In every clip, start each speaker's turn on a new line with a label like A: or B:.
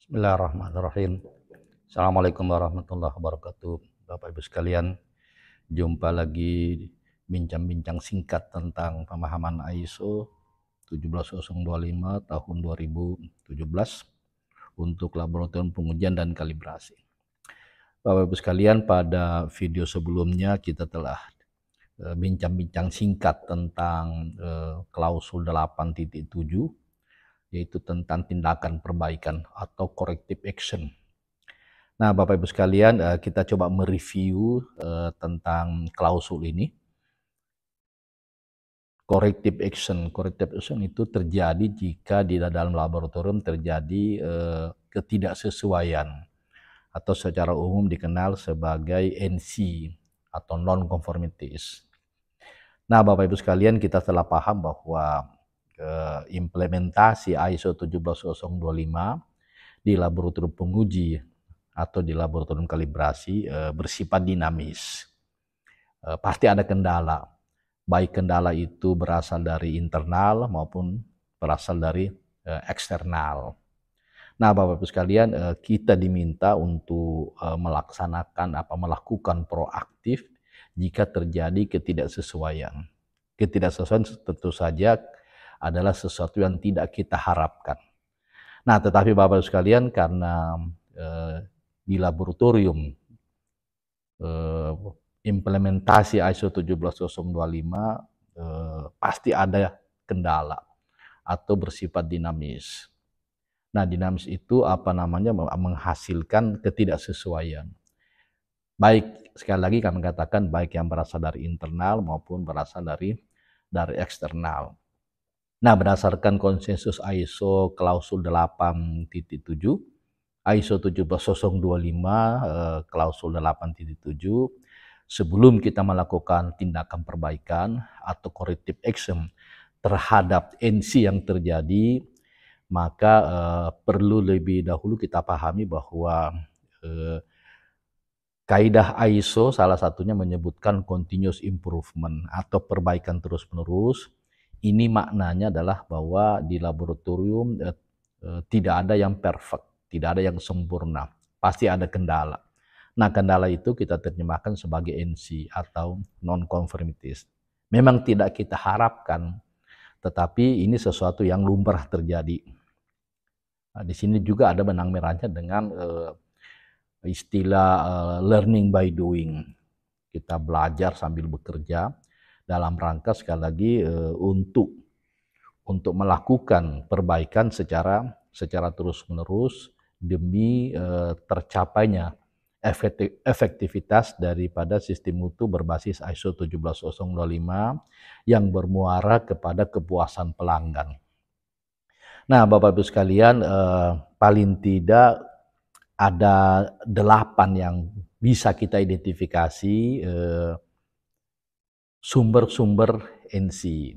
A: Bismillahirrahmanirrahim. Assalamualaikum warahmatullahi wabarakatuh. Bapak Ibu sekalian, jumpa lagi bincang-bincang singkat tentang pemahaman ISO 17025 tahun 2017 untuk laboratorium pengujian dan kalibrasi. Bapak Ibu sekalian, pada video sebelumnya kita telah bincang-bincang singkat tentang klausul 8.7, yaitu tentang tindakan perbaikan atau corrective action. Nah, Bapak Ibu sekalian, kita coba mereview tentang klausul ini. Corrective action itu terjadi jika di dalam laboratorium terjadi ketidaksesuaian atau secara umum dikenal sebagai NC atau non-conformities. Nah, Bapak Ibu sekalian, kita telah paham bahwa implementasi ISO 17025 di laboratorium penguji atau di laboratorium kalibrasi bersifat dinamis. Pasti ada kendala, baik kendala itu berasal dari internal maupun berasal dari eksternal. Nah, Bapak Ibu sekalian, kita diminta untuk melakukan proaktif jika terjadi ketidaksesuaian. Ketidaksesuaian tentu saja adalah sesuatu yang tidak kita harapkan. Nah, tetapi Bapak Ibu sekalian, karena di laboratorium implementasi ISO 17025 pasti ada kendala atau bersifat dinamis. Nah, dinamis itu menghasilkan ketidaksesuaian. Baik, sekali lagi kami katakan, baik yang berasal dari internal maupun berasal dari eksternal. Nah, berdasarkan konsensus ISO klausul 8.7, ISO 17025 klausul 8.7, sebelum kita melakukan tindakan perbaikan atau corrective action terhadap NC yang terjadi, maka perlu lebih dahulu kita pahami bahwa kaidah ISO salah satunya menyebutkan continuous improvement atau perbaikan terus-menerus. Ini maknanya adalah bahwa di laboratorium tidak ada yang perfect, tidak ada yang sempurna, pasti ada kendala. Nah, kendala itu kita terjemahkan sebagai NC atau non-conformities. Memang tidak kita harapkan, tetapi ini sesuatu yang lumrah terjadi. Nah, di sini juga ada benang merahnya dengan istilah learning by doing. Kita belajar sambil bekerja dalam rangka sekali lagi untuk melakukan perbaikan secara terus-menerus demi tercapainya efektivitas daripada sistem mutu berbasis ISO 17025 yang bermuara kepada kepuasan pelanggan. Nah, Bapak Ibu sekalian, paling tidak ada 8 yang bisa kita identifikasi sumber-sumber NC.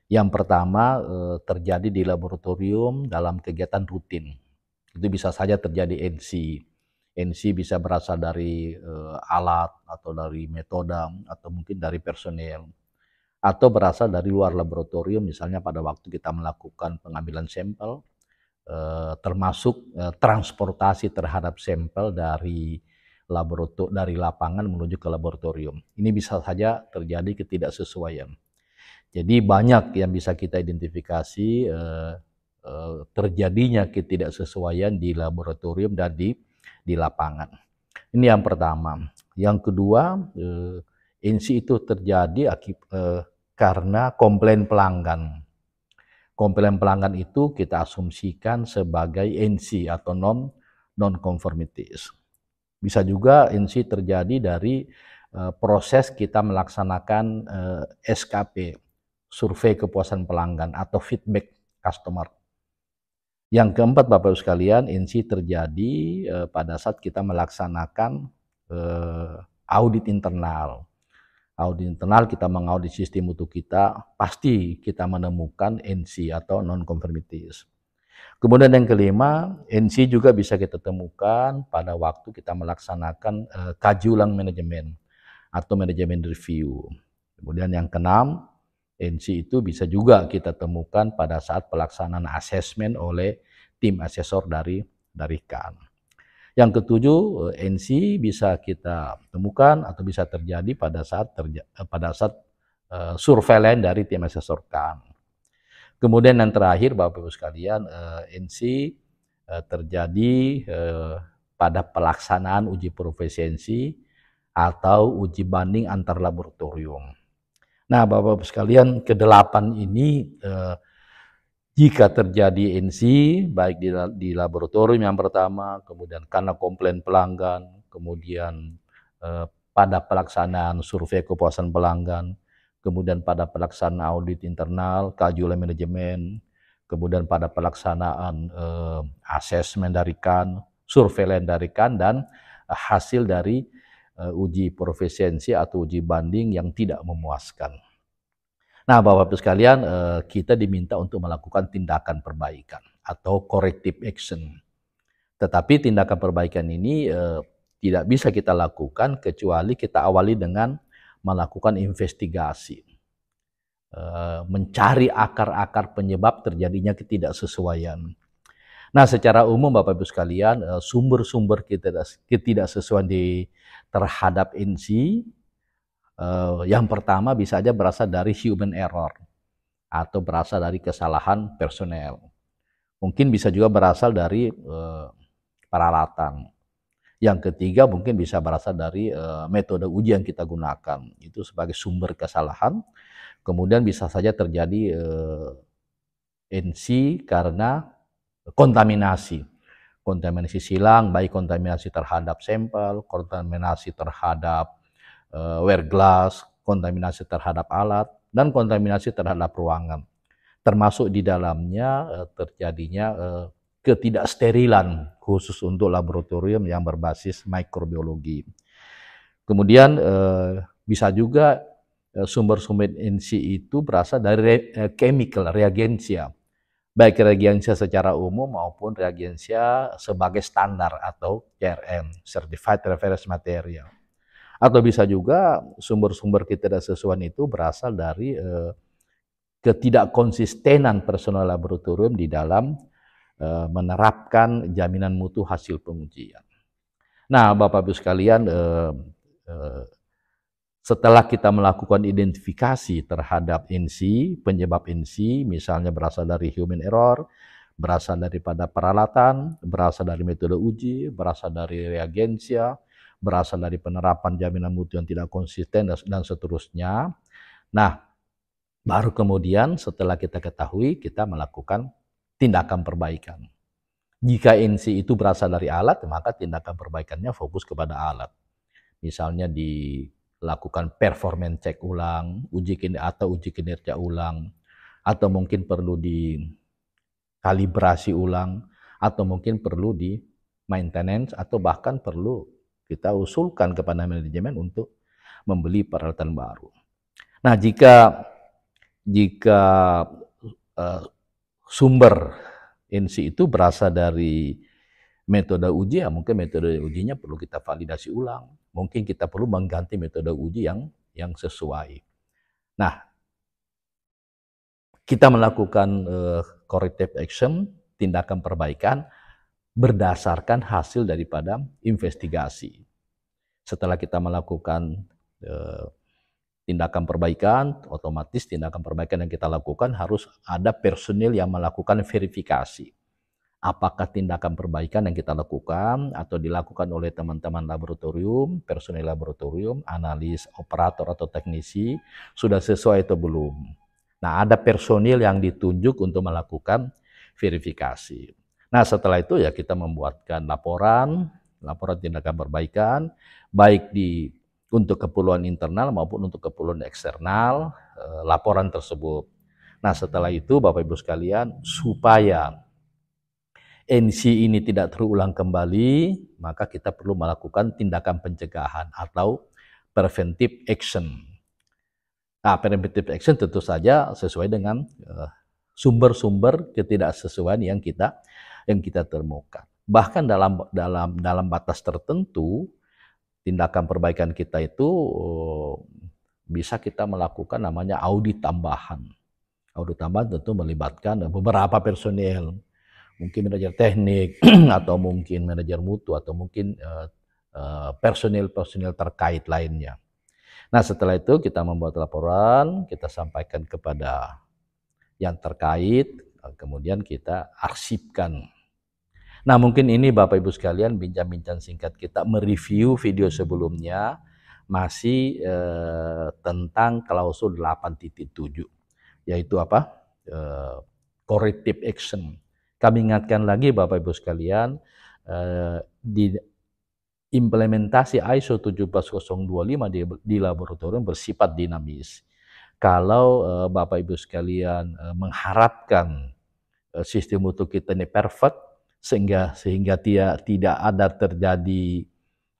A: Yang pertama terjadi di laboratorium dalam kegiatan rutin. Itu bisa saja terjadi NC. NC bisa berasal dari alat atau dari metode atau mungkin dari personel. Atau berasal dari luar laboratorium, misalnya pada waktu kita melakukan pengambilan sampel, termasuk transportasi terhadap sampel dari lapangan menuju ke laboratorium. Ini bisa saja terjadi ketidaksesuaian. Jadi banyak yang bisa kita identifikasi terjadinya ketidaksesuaian di laboratorium dan di lapangan. Ini yang pertama. Yang kedua, NC itu terjadi karena komplain pelanggan. Komplain pelanggan itu kita asumsikan sebagai NC atau non-conformities. Bisa juga NC terjadi dari proses kita melaksanakan SKP, survei kepuasan pelanggan atau feedback customer. Yang keempat, Bapak Ibu sekalian, NC terjadi pada saat kita melaksanakan audit internal. Audit internal, kita mengaudit sistem mutu kita, pasti kita menemukan NC atau non-conformities. Kemudian yang kelima, NC juga bisa kita temukan pada waktu kita melaksanakan kaji ulang manajemen atau manajemen review. Kemudian yang keenam, NC itu bisa juga kita temukan pada saat pelaksanaan asesmen oleh tim asesor dari dari-kan. Yang ketujuh, NC bisa kita temukan atau bisa terjadi pada saat surveillance dari tim asesor kan. Kemudian yang terakhir, Bapak Ibu sekalian, NC terjadi pada pelaksanaan uji profesiensi atau uji banding antar laboratorium. Nah, Bapak Ibu sekalian, kedelapan ini jika terjadi NC, baik di laboratorium yang pertama, kemudian karena komplain pelanggan, kemudian pada pelaksanaan survei kepuasan pelanggan, kemudian pada pelaksanaan audit internal, kaji oleh manajemen, kemudian pada pelaksanaan asesmen dari kan, surveillance dari kan, dan hasil dari uji profesiensi atau uji banding yang tidak memuaskan. Nah, Bapak-Bapak sekalian, kita diminta untuk melakukan tindakan perbaikan atau corrective action. Tetapi tindakan perbaikan ini tidak bisa kita lakukan kecuali kita awali dengan melakukan investigasi. Mencari akar-akar penyebab terjadinya ketidaksesuaian. Nah, secara umum Bapak-Ibu sekalian, sumber-sumber ketidaksesuaian terhadap NC, yang pertama bisa saja berasal dari human error atau berasal dari kesalahan personel. Mungkin bisa juga berasal dari peralatan. Yang ketiga mungkin bisa berasal dari metode uji yang kita gunakan. Itu sebagai sumber kesalahan. Kemudian bisa saja terjadi NC karena kontaminasi. Kontaminasi silang, baik kontaminasi terhadap sampel, kontaminasi terhadap wear glass, kontaminasi terhadap alat, dan kontaminasi terhadap ruangan. Termasuk di dalamnya terjadinya ketidaksterilan khusus untuk laboratorium yang berbasis mikrobiologi. Kemudian bisa juga sumber-sumber NC itu berasal dari chemical, reagensia. Baik reagensia secara umum maupun reagensia sebagai standar atau CRM, Certified Reference Material. Atau bisa juga sumber-sumber ketidaksesuaian itu berasal dari ketidakkonsistenan personal laboratorium di dalam menerapkan jaminan mutu hasil pengujian. Nah, Bapak-Ibu sekalian, setelah kita melakukan identifikasi terhadap NC, penyebab NC, misalnya berasal dari human error, berasal daripada peralatan, berasal dari metode uji, berasal dari reagensia, berasal dari penerapan jaminan mutu yang tidak konsisten, dan seterusnya. Nah, baru kemudian setelah kita ketahui, kita melakukan tindakan perbaikan. Jika NC itu berasal dari alat, maka tindakan perbaikannya fokus kepada alat. Misalnya dilakukan performance check ulang, uji kinerja ulang, atau mungkin perlu dikalibrasi ulang, atau mungkin perlu di maintenance, atau bahkan perlu kita usulkan kepada manajemen untuk membeli peralatan baru. Nah, jika sumber NC itu berasal dari metode uji, ya mungkin metode ujinya perlu kita validasi ulang. Mungkin kita perlu mengganti metode uji yang sesuai. Nah, kita melakukan corrective action, tindakan perbaikan, berdasarkan hasil daripada investigasi. Setelah kita melakukan tindakan perbaikan, otomatis tindakan perbaikan yang kita lakukan harus ada personil yang melakukan verifikasi. Apakah tindakan perbaikan yang kita lakukan atau dilakukan oleh teman-teman laboratorium, personil laboratorium, analis, operator atau teknisi, sudah sesuai atau belum. Nah, ada personil yang ditunjuk untuk melakukan verifikasi. Nah, setelah itu ya kita membuatkan laporan tindakan perbaikan, baik untuk keperluan internal maupun untuk keperluan eksternal, laporan tersebut. Nah, setelah itu Bapak Ibu sekalian, supaya NC ini tidak terulang kembali, maka kita perlu melakukan tindakan pencegahan atau preventive action. Nah, preventive action tentu saja sesuai dengan sumber-sumber ketidaksesuaian yang kita temukan. Bahkan dalam batas tertentu, tindakan perbaikan kita itu bisa kita melakukan namanya audit tambahan. Audit tambahan tentu melibatkan beberapa personel. mungkin manajer teknik atau mungkin manajer mutu atau mungkin personil-personil terkait lainnya. Nah, setelah itu kita membuat laporan, kita sampaikan kepada yang terkait, kemudian kita arsipkan. Nah, mungkin ini Bapak Ibu sekalian bincang-bincang singkat kita mereview video sebelumnya masih tentang klausul 8.7, yaitu apa? Corrective action. Kami ingatkan lagi Bapak Ibu sekalian, di implementasi ISO 17025 di laboratorium bersifat dinamis. Kalau Bapak Ibu sekalian mengharapkan sistem mutu kita ini perfect sehingga tidak ada terjadi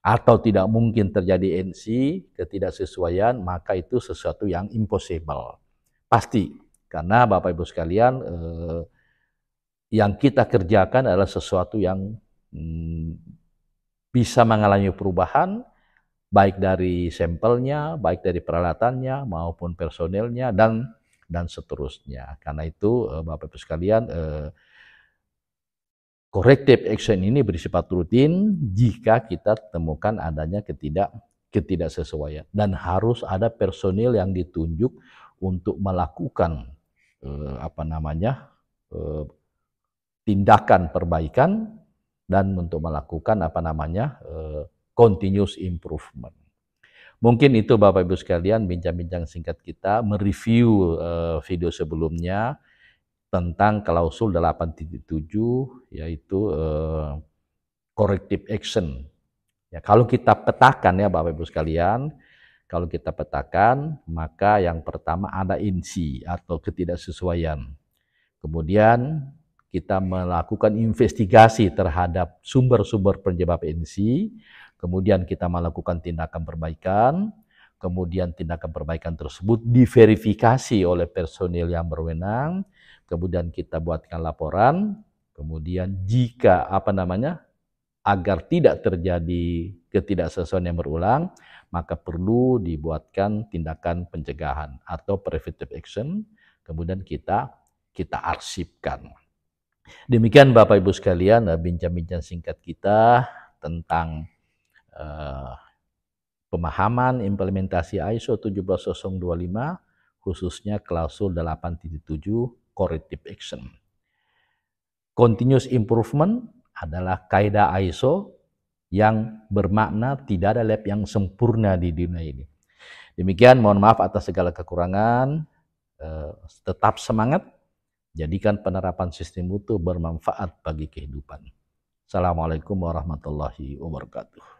A: atau tidak mungkin terjadi NC ketidaksesuaian, maka itu sesuatu yang impossible. Pasti, karena Bapak Ibu sekalian yang kita kerjakan adalah sesuatu yang bisa mengalami perubahan, baik dari sampelnya, baik dari peralatannya, maupun personelnya, dan seterusnya. Karena itu, Bapak Ibu sekalian, corrective action ini bersifat rutin jika kita temukan adanya ketidaksesuaian. Dan harus ada personil yang ditunjuk untuk melakukan tindakan perbaikan dan untuk melakukan continuous improvement. Mungkin itu Bapak Ibu sekalian bincang-bincang singkat kita mereview video sebelumnya tentang klausul 8.7 yaitu corrective action. Ya, kalau kita petakan ya Bapak Ibu sekalian, kalau kita petakan maka yang pertama ada INSI atau ketidaksesuaian. Kemudian kita melakukan investigasi terhadap sumber-sumber penyebab NC, kemudian kita melakukan tindakan perbaikan, kemudian tindakan perbaikan tersebut diverifikasi oleh personil yang berwenang, kemudian kita buatkan laporan, kemudian jika agar tidak terjadi ketidaksesuaian yang berulang, maka perlu dibuatkan tindakan pencegahan atau preventive action, kemudian kita arsipkan. Demikian Bapak Ibu sekalian bincang-bincang singkat kita tentang pemahaman implementasi ISO 17025 khususnya klausul 8.7 corrective action. Continuous improvement adalah kaidah ISO yang bermakna tidak ada lab yang sempurna di dunia ini. Demikian, mohon maaf atas segala kekurangan. Tetap semangat. Jadikan penerapan sistem mutu bermanfaat bagi kehidupan. Assalamualaikum warahmatullahi wabarakatuh.